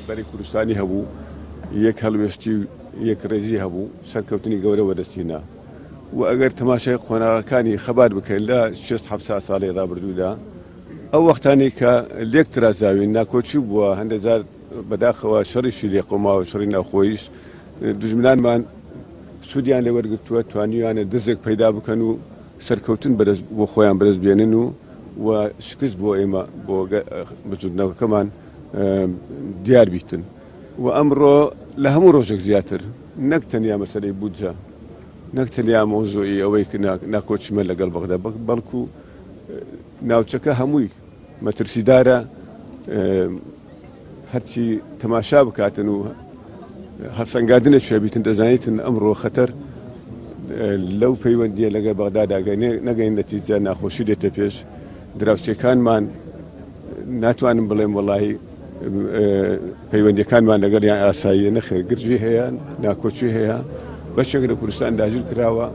بەری کوردستانی هەبوو یەک هەڵوێستی یەک ڕێژی هەبوو سەرکەوتنی گەورە وەدەستینا و ئەگەر تەماشای قۆناغەکانی خەبات بکەین لە 6-7 ساڵی ڕابردوودا ئەو وەختانی کە لێک ترازاوین ناکۆچی بووە هەندێک جار بەداخەوە شەڕیشی لێقۆماوە شەڕی ناوخۆیش دژمنانمان سوودیان لێ وەرگرتووە توانیوانە دزێک پەیدا بکەن و سەرکەوتن بۆ خۆیان بەدەست بێنن و شکست بۆ ئێمە بۆ بجوودنەوەکەمان دیار بیتن و ئەمڕۆ لە هەموو ڕۆژێک زیاتر نەک تەنیا مەسەلەی بودجە نەک تەنیا مۆزۆی ئەوەی کە ناکۆچمە لەگەڵ بەغدا بەڵکو ناوچەکە هەمووی مەترسیدارە هەرچی تەماشا بکاتن و هەسەنگاندنە شوێبیتن دەزانیتن ئەمڕۆ خەتەر لەو پەیوەندیە لەگەڵ بەغدادا نەگەین نەتیجە ناخۆشی دێتە پێش دراوسێکانمان ناتوانم بڵێم وەڵاهی پەیوەندیەکانمان لەگەڵ یان ئاساییە نەخێر گرژی هەیە ناکۆچی هەیە بەشێک لە کوردستان داگیر کراوە